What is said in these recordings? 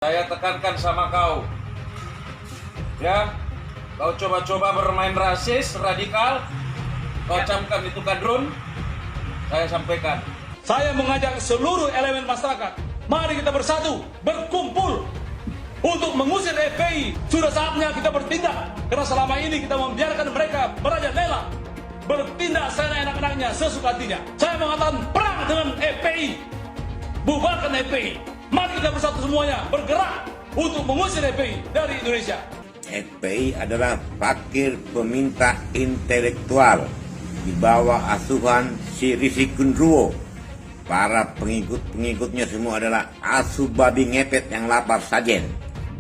Saya tekankan sama kau, ya, kau coba-coba bermain rasis, radikal, kau camkan itu kadrun, saya sampaikan. Saya mengajak seluruh elemen masyarakat, mari kita bersatu, berkumpul untuk mengusir FPI. Sudah saatnya kita bertindak, karena selama ini kita membiarkan mereka merajalela, bertindak seenak-enaknya, sesuka hatinya. Saya mengatakan perang dengan FPI, bubarkan FPI. Mari kita bersatu semuanya, bergerak untuk mengusir FPI dari Indonesia. FPI adalah fakir peminta intelektual di bawah asuhan si Risi Kundruwo. Para pengikut-pengikutnya semua adalah asu babi ngepet yang lapar sajen.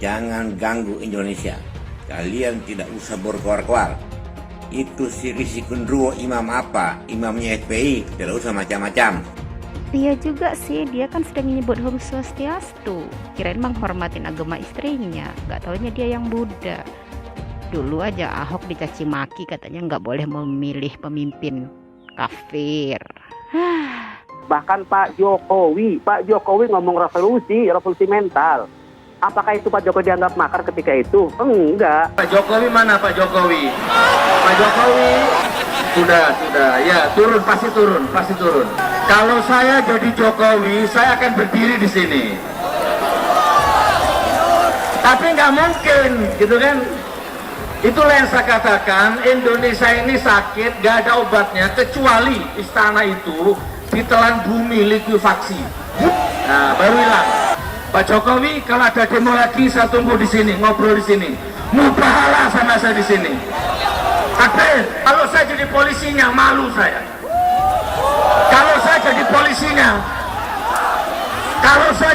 Jangan ganggu Indonesia. Kalian tidak usah berkoar-koar. Itu si Risi Kundruwo imam apa? Imamnya FPI, tidak usah macam-macam. Iya juga sih, dia kan sedang menyebut Om Swastiastu. Kirain menghormatin agama istrinya, gak taunya dia yang Buddha. Dulu aja Ahok dicaci maki, katanya nggak boleh memilih pemimpin kafir. Bahkan Pak Jokowi ngomong revolusi mental. Apakah itu Pak Jokowi dianggap makar ketika itu? Enggak. Pak Jokowi mana Pak Jokowi? Pak Jokowi sudah, ya pasti turun. Kalau saya jadi Jokowi, saya akan berdiri di sini. Tapi nggak mungkin, gitu kan? Itulah yang saya katakan, Indonesia ini sakit, nggak ada obatnya, kecuali istana itu ditelan bumi likuifaksi. Nah, baru hilang. Pak Jokowi, kalau ada demo lagi, saya tunggu di sini, ngobrol di sini. Mau pahala sama saya di sini. Tapi kalau saya jadi polisinya, malu saya. Kalau saya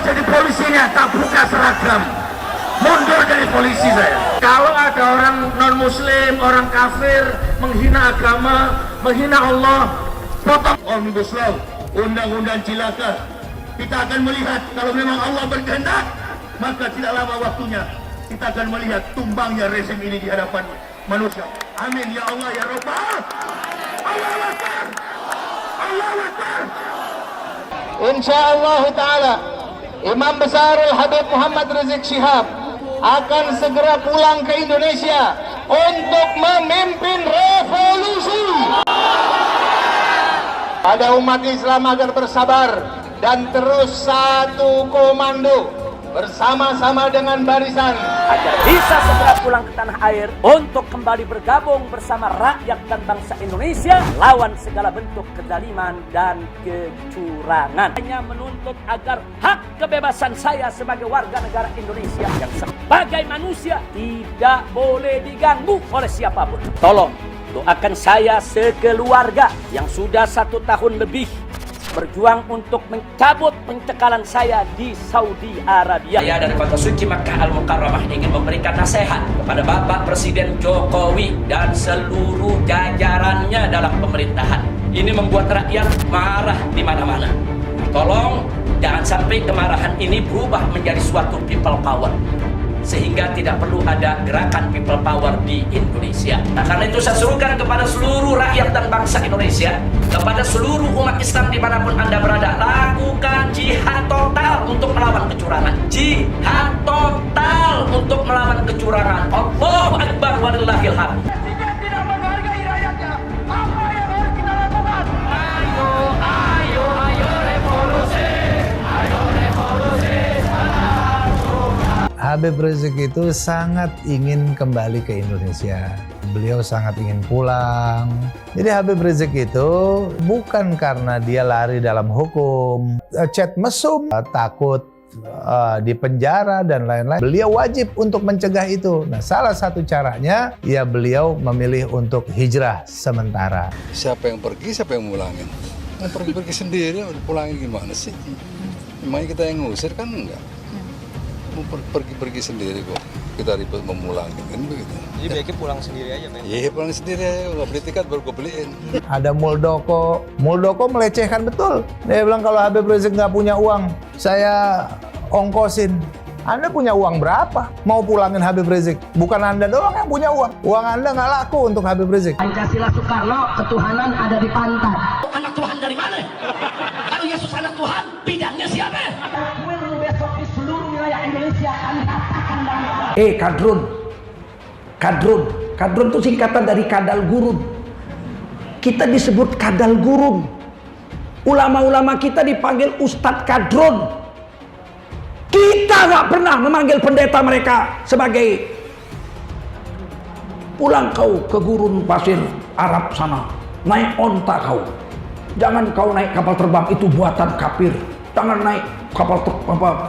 jadi polisinya, tak buka seragam, mundur dari polisi saya. Kalau ada orang non muslim, orang kafir, menghina agama, menghina Allah, potong Omnibus Law, undang-undang cilaka. Kita akan melihat kalau memang Allah berkehendak, maka tidak lama waktunya kita akan melihat tumbangnya rezim ini di hadapan manusia. Amin ya Allah ya Rabbal. Allahu Akbar. Allahu Akbar. Insyaallah taala Imam Besar Al-Habib Muhammad Rizik Syihab akan segera pulang ke Indonesia untuk memimpin revolusi. Pada umat Islam agar bersabar dan terus satu komando bersama-sama dengan barisan Agar bisa segera pulang ke tanah air untuk kembali bergabung bersama rakyat dan bangsa Indonesia lawan segala bentuk kezaliman dan kecurangan. Hanya menuntut agar hak kebebasan saya sebagai warga negara Indonesia yang sebagai manusia tidak boleh diganggu oleh siapapun. Tolong doakan saya sekeluarga yang sudah 1 tahun lebih berjuang untuk mencabut pencekalan saya di Saudi Arabia. Saya dari Kota Suci Makkah Al-Mukarramah ingin memberikan nasihat kepada Bapak Presiden Jokowi dan seluruh jajarannya dalam pemerintahan. Ini membuat rakyat marah di mana-mana. Tolong jangan sampai kemarahan ini berubah menjadi suatu people power, sehingga tidak perlu ada gerakan people power di Indonesia. Nah, karena itu saya serukan kepada seluruh rakyat dan bangsa Indonesia, kepada seluruh umat Islam dimanapun Anda berada, lakukan jihad total untuk melawan kecurangan. Jihad total untuk melawan kecurangan. Allahu Akbar walillahil hamd. Jika tidak menghargai rakyatnya, apa yang harus kita lakukan? Ayo revolusi. Ayo revolusi. Habib Rizik itu sangat ingin kembali ke Indonesia. Beliau sangat ingin pulang. Jadi Habib Rizik itu bukan karena dia lari dalam hukum, cet mesum, takut di penjara dan lain-lain. Beliau wajib untuk mencegah itu. Nah, salah satu caranya ya beliau memilih untuk hijrah sementara. Siapa yang pergi, siapa yang mulangin? Nah, pergi sendiri, pulangin gimana sih? Emangnya kita yang ngusir kan enggak? Mau pergi sendiri kok, kita ribet memulangin kan begitu. Jadi baiknya pulang sendiri aja, Pak? Iya, pulang sendiri aja, nggak beli tiket baru gue beliin. Ada Muldoko melecehkan betul. Dia bilang kalau Habib Rizik nggak punya uang, saya ongkosin. Anda punya uang berapa? Mau pulangin Habib Rizik? Bukan Anda doang yang punya uang. Uang Anda nggak laku untuk Habib Rizik. Pancasila Soekarno, ketuhanan ada di pantat. Anak Tuhan dari mana? Kalau Yesus anak Tuhan, bidangnya siapa? Besok di seluruh wilayah Indonesia Kadrun itu singkatan dari kadal gurun. Kita disebut kadal gurun. Ulama-ulama kita dipanggil Ustadz Kadrun. Kita nggak pernah memanggil pendeta mereka sebagai pulang kau ke gurun pasir Arab sana, naik onta kau. Jangan kau naik kapal terbang, itu buatan kafir. Jangan naik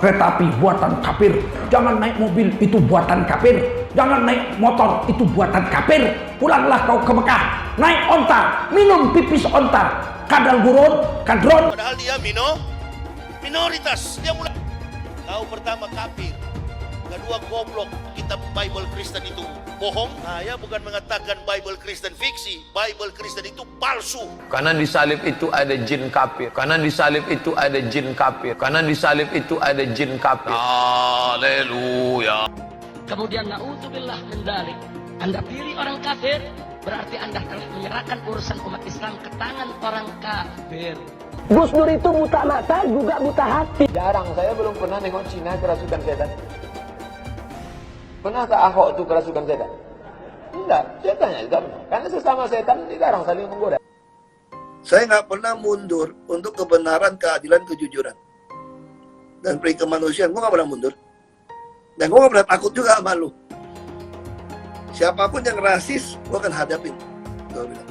kereta api, buatan kafir. Jangan naik mobil, itu buatan kafir. Jangan naik motor, itu buatan kafir. Pulanglah kau ke Mekah, naik onta, minum pipis onta. Kadal gurun, kadron. Padahal dia minoritas. Dia mulai. Kau pertama kafir, kedua goblok. Kitab Bible Kristen itu bohong. Saya bukan mengatakan Bible Kristen fiksi. Bible Kristen itu palsu. Karena di salib itu ada jin kafir. Karena di salib itu ada jin kafir. Karena di salib itu ada jin kafir. Haleluya. Kemudian na'udzubillah min dzalik. Anda pilih orang kafir, berarti Anda telah menyerahkan urusan umat Islam ke tangan orang kafir. Gus Dur itu buta mata juga buta hati. Jarang, saya belum pernah nengok Cina kerasukan setan. Pernah tak Ahok itu kerasukan setan? Enggak, setannya juga pernah. Karena sesama setan dilarang saling menggoda. Saya nggak pernah mundur untuk kebenaran, keadilan, kejujuran. Dan peri kemanusiaan, gue nggak pernah mundur. Dan gue gak pernah takut juga sama lu. Siapapun yang rasis, gue akan hadapin. Gue bilang.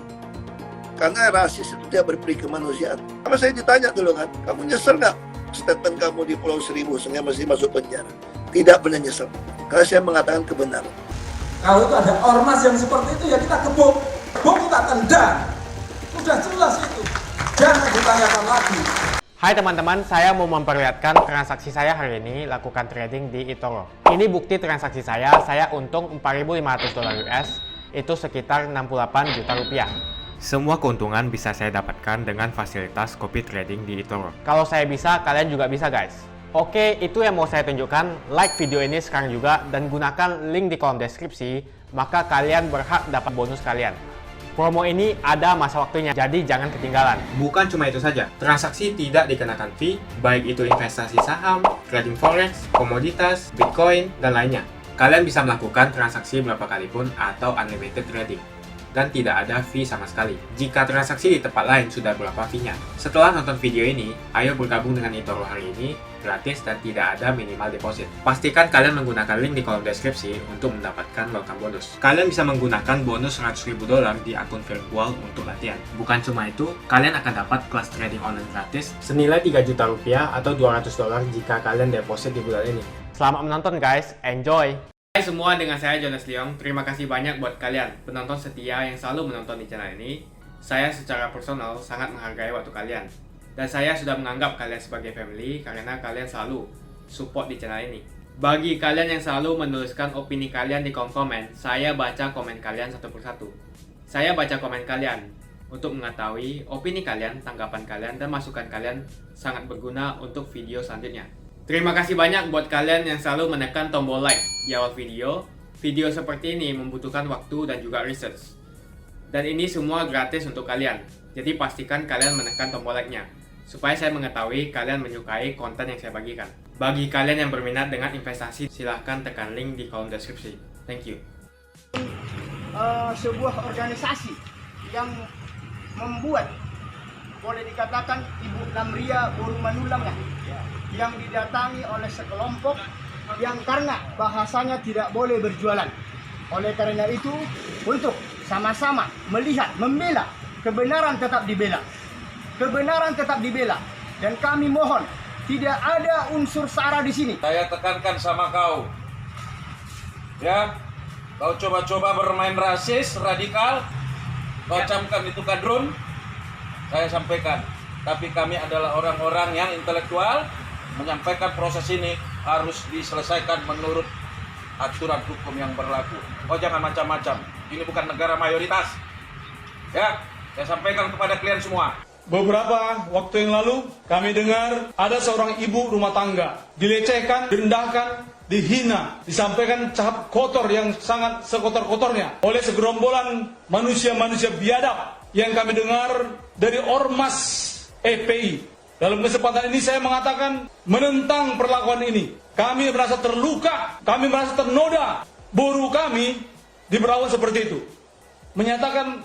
Karena rasis itu dia berperi kemanusiaan. Karena saya ditanya dulu kan, kamu nyesel gak statement kamu di Pulau Seribu sehingga masih masuk penjara? Tidak pernah nyesel. Karena saya mengatakan kebenaran. Kalau itu ada ormas yang seperti itu, ya kita gebuk. Gebuk kita tendang. Sudah jelas itu. Jangan ditanyakan lagi. Hai teman-teman, saya mau memperlihatkan transaksi saya hari ini lakukan trading di eToro. Ini bukti transaksi saya untung $4.500 US, itu sekitar 68 juta rupiah. Semua keuntungan bisa saya dapatkan dengan fasilitas copy trading di eToro. Kalau saya bisa, kalian juga bisa guys. Oke, itu yang mau saya tunjukkan. Like video ini sekarang juga dan gunakan link di kolom deskripsi, maka kalian berhak dapat bonus kalian. Promo ini ada masa waktunya, jadi jangan ketinggalan. Bukan cuma itu saja, transaksi tidak dikenakan fee, baik itu investasi saham, trading forex, komoditas, bitcoin, dan lainnya. Kalian bisa melakukan transaksi berapa kali pun atau unlimited trading. Dan tidak ada fee sama sekali. Jika transaksi di tempat lain sudah berapa fee-nya. Setelah nonton video ini, ayo bergabung dengan eToro hari ini, gratis dan tidak ada minimal deposit. Pastikan kalian menggunakan link di kolom deskripsi untuk mendapatkan welcome bonus. Kalian bisa menggunakan bonus $100.000 di akun virtual untuk latihan. Bukan cuma itu, kalian akan dapat kelas trading online gratis senilai 3 juta rupiah atau $200 jika kalian deposit di bulan ini. Selamat menonton guys, enjoy! Hai semua, dengan saya Jonas Leong. Terima kasih banyak buat kalian penonton setia yang selalu menonton di channel ini. Saya secara personal sangat menghargai waktu kalian. Dan saya sudah menganggap kalian sebagai family karena kalian selalu support di channel ini. Bagi kalian yang selalu menuliskan opini kalian di kolom komen, saya baca komen kalian satu persatu. Saya baca komen kalian untuk mengetahui opini kalian, tanggapan kalian, dan masukan kalian sangat berguna untuk video selanjutnya. Terima kasih banyak buat kalian yang selalu menekan tombol like di awal video. Video seperti ini membutuhkan waktu dan juga research. Dan ini semua gratis untuk kalian. Jadi pastikan kalian menekan tombol like-nya, supaya saya mengetahui kalian menyukai konten yang saya bagikan. Bagi kalian yang berminat dengan investasi, silahkan tekan link di kolom deskripsi. Thank you. Sebuah organisasi yang membuat, boleh dikatakan Ibu Lamria Buru Manulang yang didatangi oleh sekelompok yang karena bahasanya tidak boleh berjualan. Oleh karena itu, untuk sama-sama melihat, membela, kebenaran tetap dibela. Kebenaran tetap dibela. Dan kami mohon, tidak ada unsur sara di sini. Saya tekankan sama kau. Ya, kau coba-coba bermain rasis, radikal, kau camkan itu kadrun, saya sampaikan. Tapi kami adalah orang-orang yang intelektual, menyampaikan proses ini harus diselesaikan menurut aturan hukum yang berlaku. Kau jangan macam-macam. Ini bukan negara mayoritas. Ya, saya sampaikan kepada kalian semua. Beberapa waktu yang lalu kami dengar ada seorang ibu rumah tangga dilecehkan, direndahkan, dihina, disampaikan cap kotor yang sangat sekotor-kotornya oleh segerombolan manusia-manusia biadab yang kami dengar dari ormas FPI. Dalam kesempatan ini saya mengatakan menentang perlakuan ini. Kami merasa terluka, kami merasa ternoda. Buruh kami diperlakukan seperti itu. Menyatakan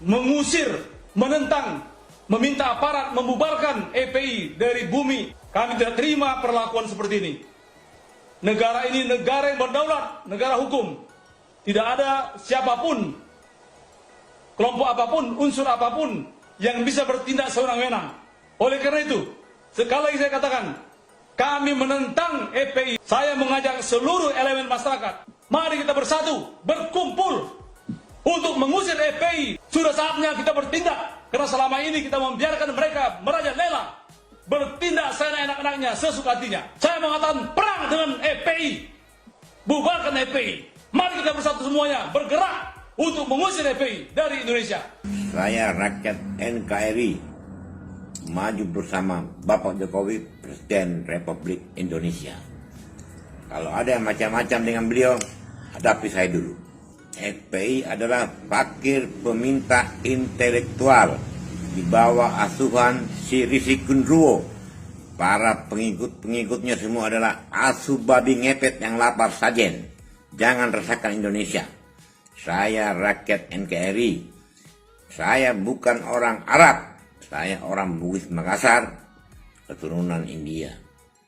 mengusir, menentang, meminta aparat membubarkan EPI dari bumi. Kami tidak terima perlakuan seperti ini. Negara ini negara yang berdaulat, negara hukum. Tidak ada siapapun, kelompok apapun, unsur apapun yang bisa bertindak sewenang-wenang. Oleh karena itu, sekali lagi saya katakan, kami menentang EPI. Saya mengajak seluruh elemen masyarakat, mari kita bersatu, berkumpul untuk mengusir EPI. Sudah saatnya kita bertindak, karena selama ini kita membiarkan mereka merajalela, bertindak seenak-enaknya, sesuka hatinya. Saya mengatakan perang dengan EPI, bubarkan EPI. Mari kita bersatu semuanya, bergerak untuk mengusir EPI dari Indonesia. Saya rakyat NKRI, maju bersama Bapak Jokowi, Presiden Republik Indonesia. Kalau ada yang macam-macam dengan beliau, hadapi saya dulu. FPI adalah fakir peminta intelektual di bawah asuhan si Risi Kundruwo. Para pengikut-pengikutnya semua adalah asu babi ngepet yang lapar sajen. Jangan resahkan Indonesia. Saya rakyat NKRI. Saya bukan orang Arab. Saya orang Bugis Makassar, keturunan India.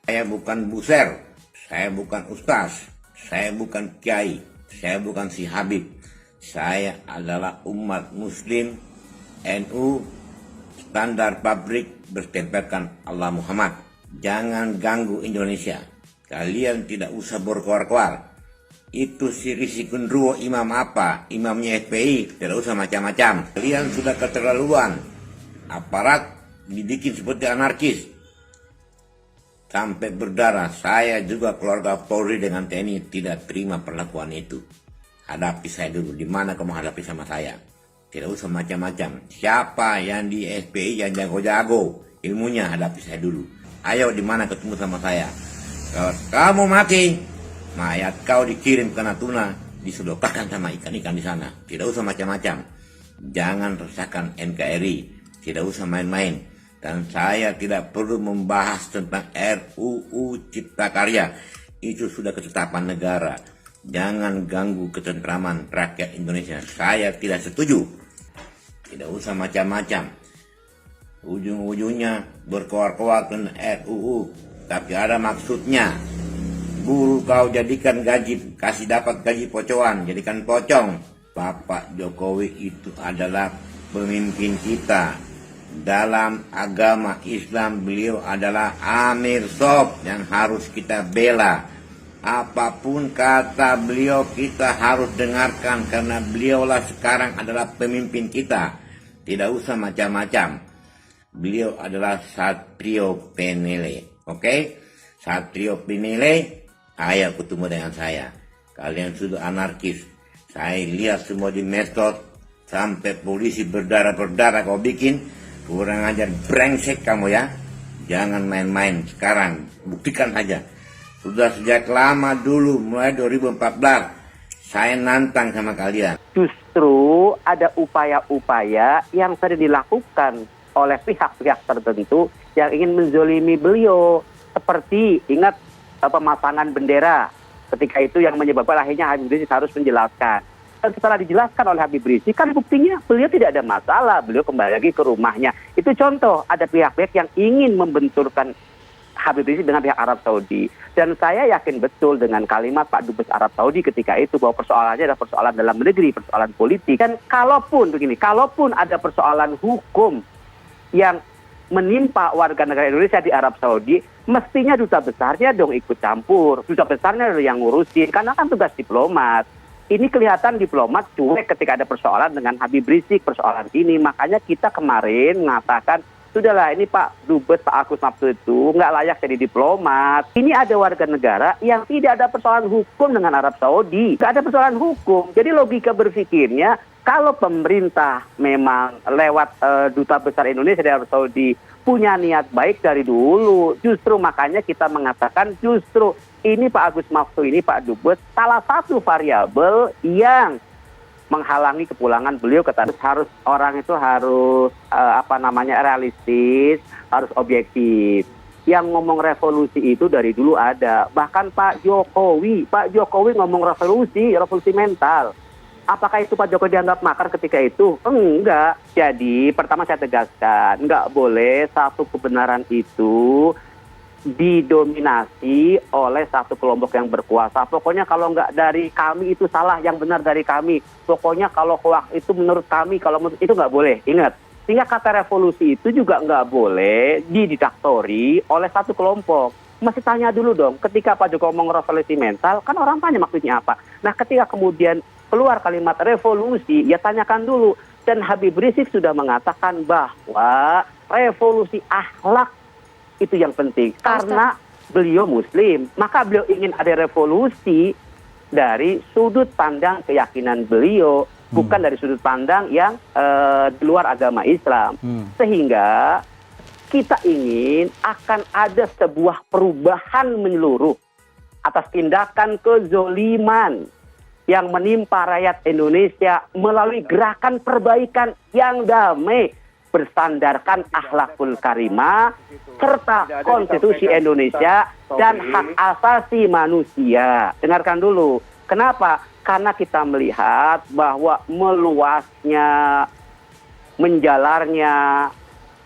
Saya bukan buser. Saya bukan ustaz. Saya bukan kiai. Saya bukan si Habib. Saya adalah umat muslim NU standar pabrik bertempelkan Allah Muhammad. Jangan ganggu Indonesia. Kalian tidak usah berkoar-koar. Itu si Risi Kundruwo imam apa? Imamnya FPI. Tidak usah macam-macam. Kalian sudah keterlaluan. Aparat dibikin seperti anarkis. Sampai berdarah. Saya juga keluarga Polri dengan TNI tidak terima perlakuan itu. Hadapi saya dulu. Di mana kamu hadapi sama saya? Tidak usah macam-macam. Siapa yang di FPI yang jago-jago ilmunya, hadapi saya dulu. Ayo di mana ketemu sama saya? Kalau kamu mati, mayat kau dikirim ke Natuna, disedekahkan sama ikan-ikan di sana. Tidak usah macam-macam. Jangan resahkan NKRI. Tidak usah main-main. Dan saya tidak perlu membahas tentang RUU Cipta Karya. Itu sudah ketetapan negara. Jangan ganggu ketentraman rakyat Indonesia. Saya tidak setuju. Tidak usah macam-macam. Ujung-ujungnya berkoar-koar tentang RUU. Tapi ada maksudnya. Buruh kau jadikan gaji, kasih dapat gaji pocoan, jadikan pocong. Bapak Jokowi itu adalah pemimpin kita. Dalam agama Islam beliau adalah Amir Sob yang harus kita bela. Apapun kata beliau kita harus dengarkan karena beliaulah sekarang adalah pemimpin kita. Tidak usah macam-macam. Beliau adalah Satrio Penele. Oke? Satrio Penele, ayo ketemu dengan saya. Kalian sudah anarkis. Saya lihat semua di medsos. Sampai polisi berdarah-berdarah kau bikin. Kurang ajar, brengsek kamu ya. Jangan main-main sekarang. Buktikan saja. Sudah sejak lama dulu, mulai 2014. Saya nantang sama kalian. Justru ada upaya-upaya yang sedang dilakukan oleh pihak-pihak tertentu yang ingin menzolimi beliau. Seperti ingat pemasangan bendera. Ketika itu yang menyebabkan akhirnya Habib Rizik harus menjelaskan. Dan setelah dijelaskan oleh Habib Rizik, kan buktinya beliau tidak ada masalah. Beliau kembali lagi ke rumahnya. Itu contoh, ada pihak-pihak yang ingin membenturkan Habib Rizik dengan pihak Arab Saudi. Dan saya yakin betul dengan kalimat Pak Dubes Arab Saudi ketika itu bahwa persoalannya adalah persoalan dalam negeri, persoalan politik. Dan kalaupun ada persoalan hukum yang menimpa warga negara Indonesia di Arab Saudi, mestinya duta besarnya dong ikut campur. Duta besarnya yang ngurusin, karena kan tugas diplomat. Ini kelihatan diplomat cuek ketika ada persoalan dengan Habib Rizik, persoalan ini. Makanya kita kemarin mengatakan, sudahlah ini Pak Dubes, Pak Agus Maftu itu nggak layak jadi diplomat. Ini ada warga negara yang tidak ada persoalan hukum dengan Arab Saudi. Nggak ada persoalan hukum. Jadi logika berpikirnya, kalau pemerintah memang lewat Duta Besar Indonesia di Arab Saudi punya niat baik dari dulu, justru makanya kita mengatakan justru ini Pak Agus Maftu ini Pak Dubes salah satu variabel yang menghalangi kepulangan beliau ke tanah. Harus orang itu harus realistis, harus objektif. Yang ngomong revolusi itu dari dulu ada. Bahkan Pak Jokowi ngomong revolusi mental. Apakah itu Pak Jokowi dianggap makar ketika itu? Enggak. Jadi pertama saya tegaskan, enggak boleh satu kebenaran itu didominasi oleh satu kelompok yang berkuasa. Pokoknya kalau enggak dari kami itu salah, yang benar dari kami. Pokoknya kalau hoax itu menurut kami, kalau menurut itu enggak boleh. Ingat, sehingga kata revolusi itu juga enggak boleh didiktatori oleh satu kelompok. Masih tanya dulu dong, ketika Pak Jokowi ngomong revolusi mental, kan orang tanya maksudnya apa. Nah ketika kemudian keluar kalimat revolusi, ya tanyakan dulu. Dan Habib Rizik sudah mengatakan bahwa revolusi akhlak itu yang penting. Karena beliau Muslim, maka beliau ingin ada revolusi dari sudut pandang keyakinan beliau, bukan dari sudut pandang yang di luar agama Islam. Sehingga kita ingin akan ada sebuah perubahan menyeluruh atas tindakan kezoliman yang menimpa rakyat Indonesia melalui gerakan perbaikan yang damai bersandarkan akhlakul karimah serta konstitusi Indonesia dan hak asasi manusia. Dengarkan dulu. Kenapa? Karena kita melihat bahwa meluasnya, menjalarnya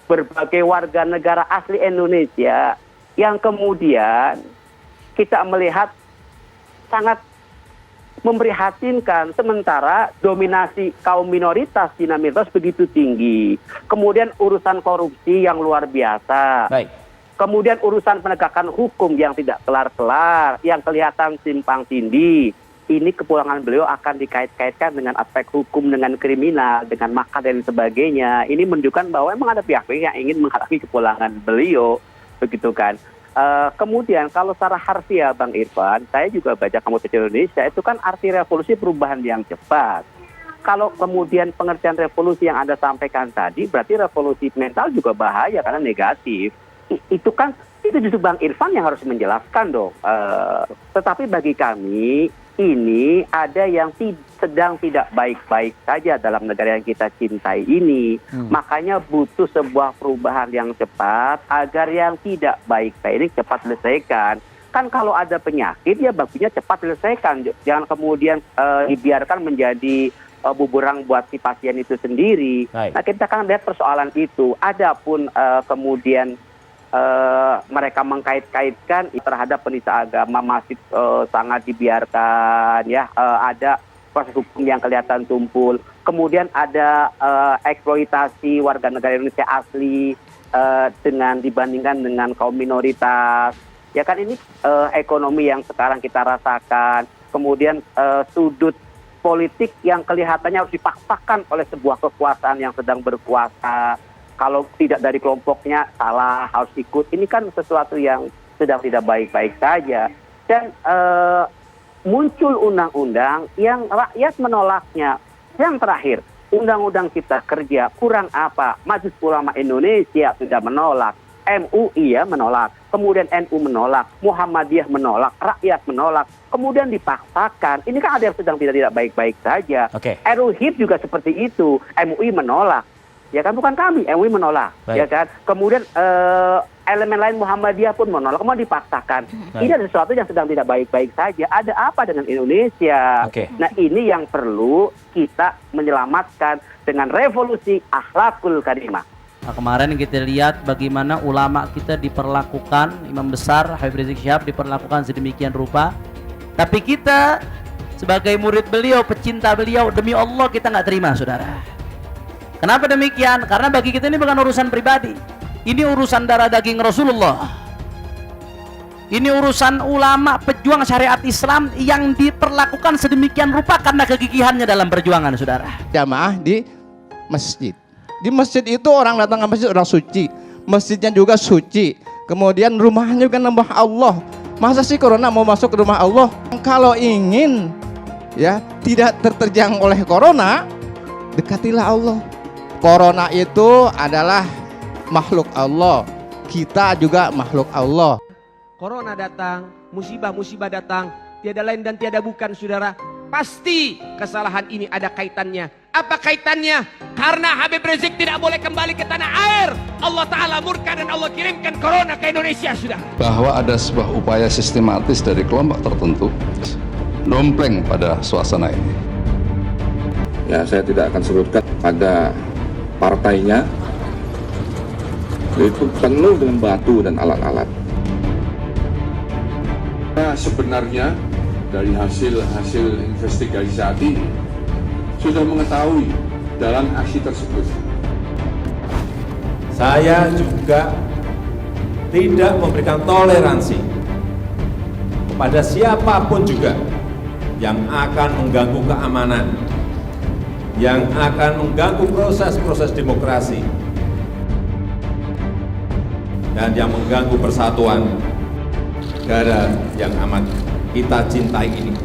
berbagai warga negara asli Indonesia yang kemudian kita melihat sangat memprihatinkan, sementara dominasi kaum minoritas di Mitos begitu tinggi. Kemudian urusan korupsi yang luar biasa. Baik. Kemudian urusan penegakan hukum yang tidak kelar-kelar, yang kelihatan simpang tindih. Ini kepulangan beliau akan dikait-kaitkan dengan aspek hukum, dengan kriminal, dengan makar dan sebagainya. Ini menunjukkan bahwa memang ada pihak-pihak yang ingin menghalangi kepulangan beliau, begitu kan. Kemudian kalau secara harfiah Bang Irfan, saya juga baca Kamus Besar Indonesia, itu kan arti revolusi perubahan yang cepat. Kalau kemudian pengertian revolusi yang Anda sampaikan tadi, berarti revolusi mental juga bahaya karena negatif. Itu justru Bang Irfan yang harus menjelaskan dong. Tetapi bagi kami, ini ada yang sedang tidak baik-baik saja dalam negara yang kita cintai ini. Makanya butuh sebuah perubahan yang cepat agar yang tidak baik-baik ini cepat diselesaikan. Kan kalau ada penyakit ya bagusnya cepat diselesaikan. Jangan kemudian dibiarkan menjadi bumerang buat si pasien itu sendiri. Nah kita kan lihat persoalan itu. Adapun kemudian mereka mengkait-kaitkan terhadap penista agama masih sangat dibiarkan, ya ada proses hukum yang kelihatan tumpul, kemudian ada eksploitasi warga negara Indonesia asli dibandingkan dengan kaum minoritas, ya kan ini ekonomi yang sekarang kita rasakan, kemudian sudut politik yang kelihatannya harus dipaksakan oleh sebuah kekuasaan yang sedang berkuasa. Kalau tidak dari kelompoknya salah, harus ikut. Ini kan sesuatu yang sedang tidak baik-baik saja. Dan muncul undang-undang yang rakyat menolaknya. Yang terakhir, undang-undang cipta kerja kurang apa? Majelis Ulama Indonesia sudah menolak. MUI ya menolak. Kemudian NU menolak. Muhammadiyah menolak. Rakyat menolak. Kemudian dipaksakan. Ini kan ada yang sedang tidak baik-baik saja. RUU HIP juga seperti itu. MUI menolak. Ya kan, bukan kami, MUI menolak. Ya kan. Kemudian elemen lain Muhammadiyah pun menolak, kemudian dipaksakan. Ini ada sesuatu yang sedang tidak baik-baik saja. Ada apa dengan Indonesia? Nah ini yang perlu kita menyelamatkan dengan revolusi akhlakul karimah. Nah, kemarin kita lihat bagaimana ulama kita diperlakukan, Imam Besar Habib Rizik Syihab diperlakukan sedemikian rupa. Tapi kita sebagai murid beliau, pecinta beliau, demi Allah kita nggak terima, saudara. Kenapa demikian? Karena bagi kita ini bukan urusan pribadi. Ini urusan darah daging Rasulullah. Ini urusan ulama pejuang syariat Islam yang diperlakukan sedemikian rupa karena kegigihannya dalam perjuangan, saudara. Jamaah di masjid. Di masjid itu orang datang ke masjid orang suci. Masjidnya juga suci. Kemudian rumahnya juga nambah Allah. Masa sih corona mau masuk ke rumah Allah? Kalau ingin ya tidak terterjang oleh corona, dekatilah Allah. Corona itu adalah makhluk Allah. Kita juga makhluk Allah. Corona datang, musibah-musibah datang, tiada lain dan tiada bukan, saudara, Pasti kesalahan ini ada kaitannya. Apa kaitannya? Karena Habib Rizik tidak boleh kembali ke tanah air. Allah Ta'ala murka dan Allah kirimkan corona ke Indonesia sudah. Bahwa ada sebuah upaya sistematis dari kelompok tertentu dompleng pada suasana ini. Ya, saya tidak akan sebutkan pada partainya, itu penuh dengan batu dan alat-alat. Nah, sebenarnya dari hasil investigasi saat ini sudah mengetahui dalam aksi tersebut. Saya juga tidak memberikan toleransi kepada siapapun juga yang akan mengganggu keamanan, yang akan mengganggu proses-proses demokrasi, dan yang mengganggu persatuan negara yang amat kita cintai ini.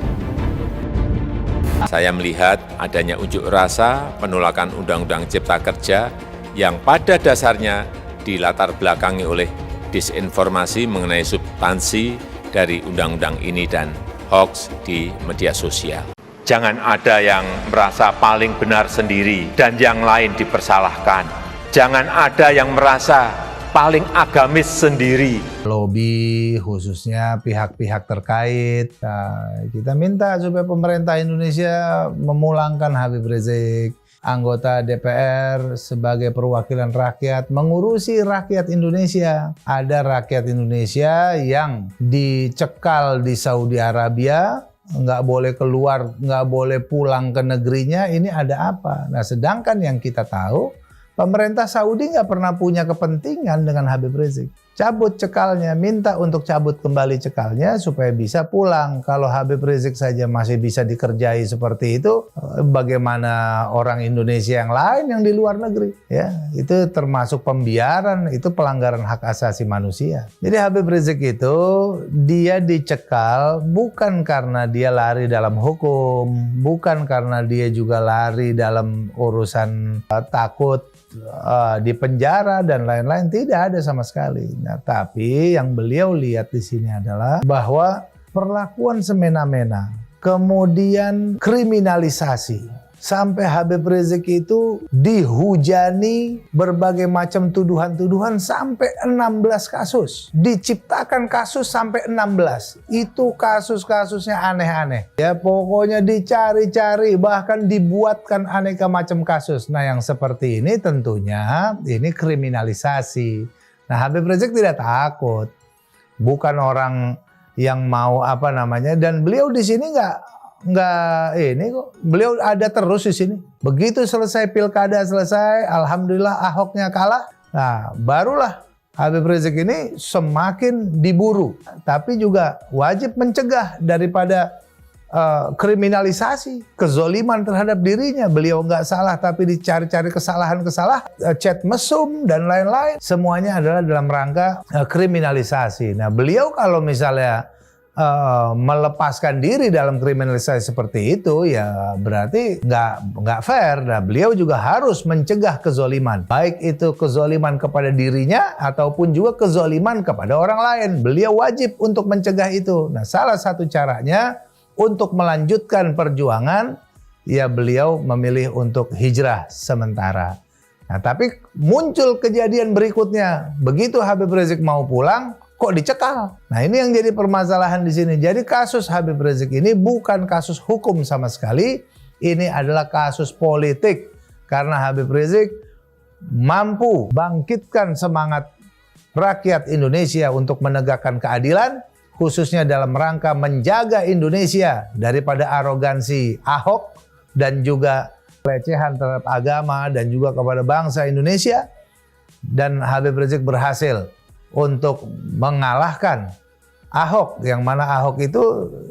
Saya melihat adanya unjuk rasa penolakan Undang-Undang Cipta Kerja yang pada dasarnya dilatar belakangi oleh disinformasi mengenai substansi dari undang-undang ini dan hoax di media sosial. Jangan ada yang merasa paling benar sendiri dan yang lain dipersalahkan. Jangan ada yang merasa paling agamis sendiri. Lobby khususnya pihak-pihak terkait. Nah, kita minta supaya pemerintah Indonesia memulangkan Habib Rizik, anggota DPR sebagai perwakilan rakyat, mengurusi rakyat Indonesia. Ada rakyat Indonesia yang dicekal di Saudi Arabia, nggak boleh keluar, nggak boleh pulang ke negerinya. Ini ada apa? Nah, sedangkan yang kita tahu, pemerintah Saudi nggak pernah punya kepentingan dengan Habib Rizik. Cabut cekalnya, minta untuk cabut kembali cekalnya supaya bisa pulang. Kalau Habib Rizik saja masih bisa dikerjai seperti itu, bagaimana orang Indonesia yang lain yang di luar negeri? Ya, itu termasuk pembiaran, itu pelanggaran hak asasi manusia. Jadi Habib Rizik itu dia dicekal bukan karena dia lari dalam hukum, bukan karena dia juga lari dalam urusan takut di penjara dan lain-lain, tidak ada sama sekali. Nah, tapi yang beliau lihat di sini adalah bahwa perlakuan semena-mena, kemudian kriminalisasi, sampai Habib Rizik itu dihujani berbagai macam tuduhan-tuduhan sampai 16 kasus. Diciptakan kasus sampai 16. Itu kasus-kasusnya aneh-aneh. Ya, pokoknya dicari-cari, bahkan dibuatkan aneka macam kasus. Nah, yang seperti ini tentunya ini kriminalisasi. Nah, Habib Rizik tidak takut. Bukan orang yang mau dan beliau di sini nggak ini kok, beliau ada terus di sini. Begitu selesai pilkada selesai, alhamdulillah Ahoknya kalah. Nah, barulah Habib Rizik ini semakin diburu. Tapi juga wajib mencegah daripada kriminalisasi, kezoliman terhadap dirinya. Beliau nggak salah tapi dicari-cari kesalahan-kesalahan, chat mesum dan lain-lain. Semuanya adalah dalam rangka kriminalisasi. Nah, beliau kalau misalnya melepaskan diri dalam kriminalisasi seperti itu, ya berarti nggak fair. Nah, beliau juga harus mencegah kezoliman, baik itu kezoliman kepada dirinya ataupun juga kezoliman kepada orang lain. Beliau wajib untuk mencegah itu. Nah, salah satu caranya untuk melanjutkan perjuangan, ya beliau memilih untuk hijrah sementara. Nah, tapi muncul kejadian berikutnya, begitu Habib Rizik mau pulang, kok dicekal. Nah, ini yang jadi permasalahan di sini. Jadi kasus Habib Rizik ini bukan kasus hukum sama sekali. Ini adalah kasus politik. Karena Habib Rizik mampu bangkitkan semangat rakyat Indonesia untuk menegakkan keadilan, khususnya dalam rangka menjaga Indonesia daripada arogansi Ahok dan juga pelecehan terhadap agama dan juga kepada bangsa Indonesia. Dan Habib Rizik berhasil untuk mengalahkan Ahok, yang mana Ahok itu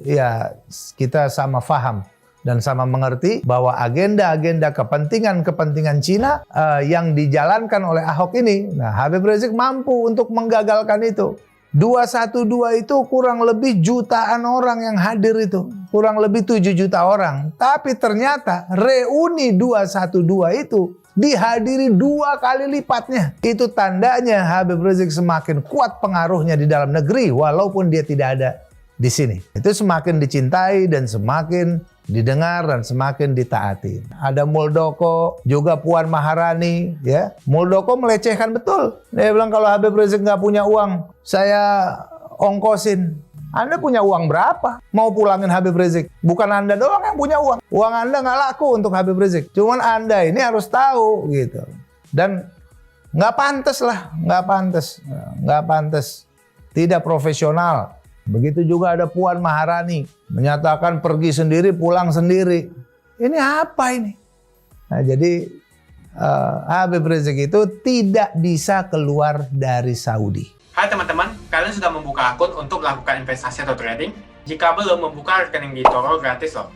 ya kita sama paham dan sama mengerti bahwa agenda-agenda kepentingan Cina yang dijalankan oleh Ahok ini. Nah, Habib Rizik mampu untuk menggagalkan itu. 212 itu kurang lebih jutaan orang yang hadir itu. Kurang lebih 7 juta orang. Tapi ternyata reuni 212 itu dihadiri 2 kali lipatnya. Itu tandanya Habib Rizik semakin kuat pengaruhnya di dalam negeri walaupun dia tidak ada di sini. Itu semakin dicintai dan semakin didengar dan semakin ditaati. Ada Muldoko, juga Puan Maharani, ya. Muldoko melecehkan betul. Dia bilang kalau Habib Rizik nggak punya uang, saya ongkosin. Anda punya uang berapa? Mau pulangin Habib Rizik? Bukan Anda doang yang punya uang. Uang Anda nggak laku untuk Habib Rizik. Cuman Anda ini harus tahu gitu. Dan nggak pantas lah, nggak pantas. Tidak profesional. Begitu juga ada Puan Maharani menyatakan pergi sendiri, pulang sendiri. Ini apa ini? Nah, jadi Habib Rizik itu tidak bisa keluar dari Saudi. Hai teman-teman, kalian sudah membuka akun untuk melakukan investasi atau trading? Jika belum, membuka rekening di eToro gratis loh.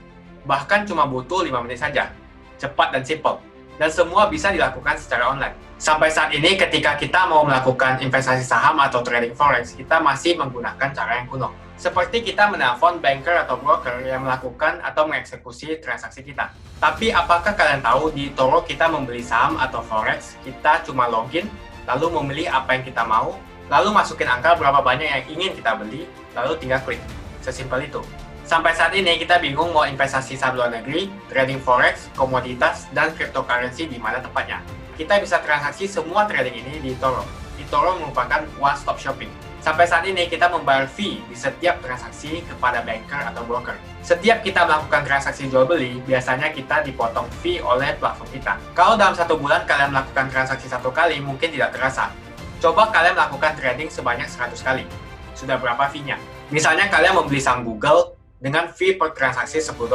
Bahkan cuma butuh 5 menit saja. Cepat dan simple. Dan semua bisa dilakukan secara online. Sampai saat ini ketika kita mau melakukan investasi saham atau trading forex, kita masih menggunakan cara yang kuno. Seperti kita menelpon banker atau broker yang melakukan atau mengeksekusi transaksi kita. Tapi apakah kalian tahu di eToro kita membeli saham atau forex, kita cuma login, lalu memilih apa yang kita mau, lalu masukin angka berapa banyak yang ingin kita beli, lalu tinggal klik. Sesimpel itu. Sampai saat ini kita bingung mau investasi saham luar negeri, trading forex, komoditas, dan cryptocurrency di mana tepatnya. Kita bisa transaksi semua trading ini di eToro. eToro merupakan one-stop shopping. Sampai saat ini kita membayar fee di setiap transaksi kepada banker atau broker. Setiap kita melakukan transaksi jual beli, biasanya kita dipotong fee oleh platform kita. Kalau dalam 1 bulan kalian melakukan transaksi 1 kali, mungkin tidak terasa. Coba kalian melakukan trading sebanyak 100 kali. Sudah berapa fee-nya? Misalnya kalian membeli saham Google dengan fee per transaksi $10.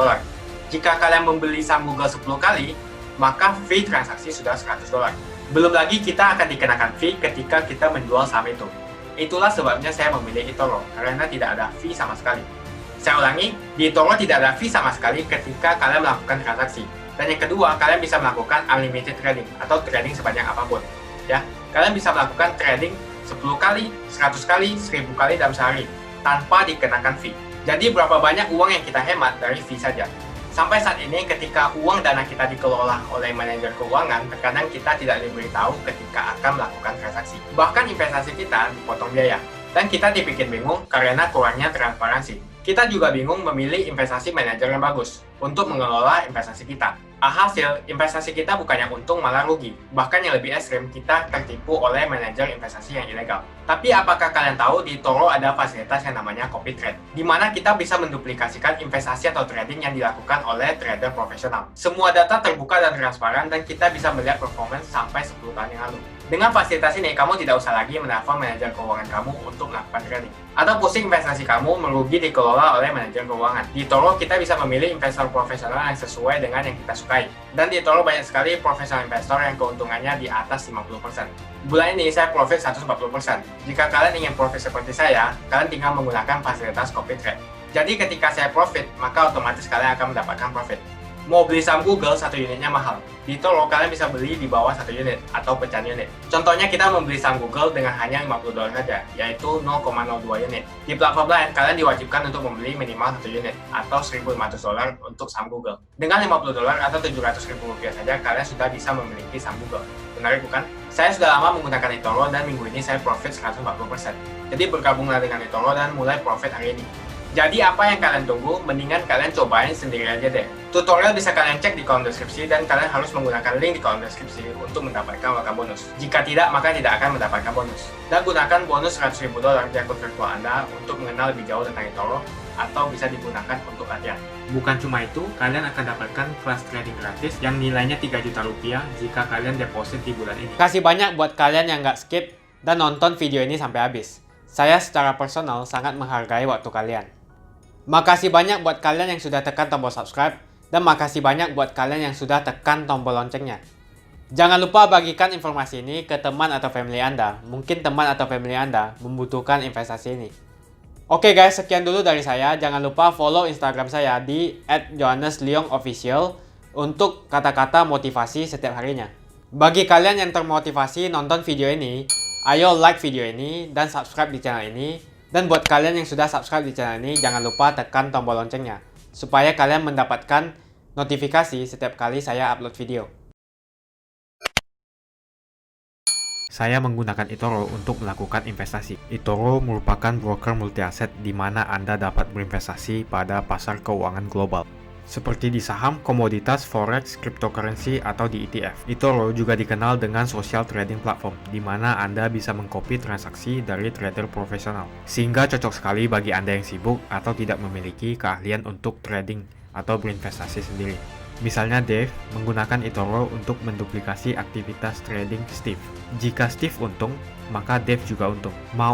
Jika kalian membeli saham Google 10 kali, maka fee transaksi sudah $100. Belum lagi kita akan dikenakan fee ketika kita menjual saham itu. Itulah sebabnya saya memilih eToro, karena tidak ada fee sama sekali. Saya ulangi, di eToro tidak ada fee sama sekali ketika kalian melakukan transaksi. Dan yang kedua, kalian bisa melakukan unlimited trading atau trading sebanyak apapun. Ya, kalian bisa melakukan trading 10 kali, 100 kali, 1000 kali dalam sehari tanpa dikenakan fee. Jadi berapa banyak uang yang kita hemat dari fee saja. Sampai saat ini ketika uang dana kita dikelola oleh manajer keuangan, terkadang kita tidak diberitahu ketika akan melakukan transaksi. Bahkan investasi kita dipotong biaya. Dan kita dibikin bingung karena kurangnya transparansi. Kita juga bingung memilih investasi manajer yang bagus untuk mengelola investasi kita. Alhasil, investasi kita bukannya untung malah rugi. Bahkan yang lebih ekstrim, kita tertipu oleh manajer investasi yang ilegal. Tapi apakah kalian tahu di eToro ada fasilitas yang namanya copy trade, di mana kita bisa menduplikasikan investasi atau trading yang dilakukan oleh trader profesional. Semua data terbuka dan transparan dan kita bisa melihat performance sampai 10 tahun yang lalu. Dengan fasilitas ini, kamu tidak usah lagi menelpon manajer keuangan kamu untuk melakukan trading. Atau pusing investasi kamu merugi dikelola oleh manajer keuangan. Di eToro kita bisa memilih investor profesional yang sesuai dengan yang kita sukai. Dan di eToro banyak sekali profesional investor yang keuntungannya di atas 50%. Bulan ini saya profit 140%. Jika kalian ingin profit seperti saya, kalian tinggal menggunakan fasilitas copy trade. Jadi ketika saya profit, maka otomatis kalian akan mendapatkan profit. Mau beli saham Google, 1 unitnya mahal. Di eToro kalian bisa beli di bawah 1 unit atau pecahan unit. Contohnya kita membeli saham Google dengan hanya $50 saja, yaitu 0,02 unit. Di platform lain, kalian diwajibkan untuk membeli minimal 1 unit atau $1.500 untuk saham Google. Dengan $50 atau Rp700.000 saja, kalian sudah bisa memiliki saham Google. Menarik bukan? Saya sudah lama menggunakan eToro dan minggu ini saya profit 140%. Jadi bergabunglah dengan eToro dan mulai profit hari ini. Jadi apa yang kalian tunggu? Mendingan kalian cobain sendiri aja deh. Tutorial bisa kalian cek di kolom deskripsi dan kalian harus menggunakan link di kolom deskripsi untuk mendapatkan welcome bonus. Jika tidak, maka tidak akan mendapatkan bonus. Dan gunakan bonus $100.000 di akun virtual Anda untuk mengenal lebih jauh tentang eToro atau bisa digunakan untuk latihan. Bukan cuma itu, kalian akan dapatkan kelas trading gratis yang nilainya Rp3 juta jika kalian deposit di bulan ini. Kasih banyak buat kalian yang nggak skip dan nonton video ini sampai habis. Saya secara personal sangat menghargai waktu kalian. Makasih banyak buat kalian yang sudah tekan tombol subscribe dan makasih banyak buat kalian yang sudah tekan tombol loncengnya. Jangan lupa bagikan informasi ini ke teman atau family Anda. Mungkin teman atau family Anda membutuhkan investasi ini. Oke guys, sekian dulu dari saya. Jangan lupa follow Instagram saya di @johannesleongofficial untuk kata-kata motivasi setiap harinya. Bagi kalian yang termotivasi nonton video ini, ayo like video ini dan subscribe di channel ini. Dan buat kalian yang sudah subscribe di channel ini, jangan lupa tekan tombol loncengnya supaya kalian mendapatkan notifikasi setiap kali saya upload video. Saya menggunakan eToro untuk melakukan investasi. eToro merupakan broker multi aset di mana Anda dapat berinvestasi pada pasar keuangan global. seperti di saham, komoditas, forex, cryptocurrency, atau di ETF. eToro juga dikenal dengan social trading platform, di mana Anda bisa mengcopy transaksi dari trader profesional, sehingga cocok sekali bagi Anda yang sibuk atau tidak memiliki keahlian untuk trading atau berinvestasi sendiri. Misalnya Dave menggunakan eToro untuk menduplikasi aktivitas trading Steve. Jika Steve untung, maka Dave juga untung. Mau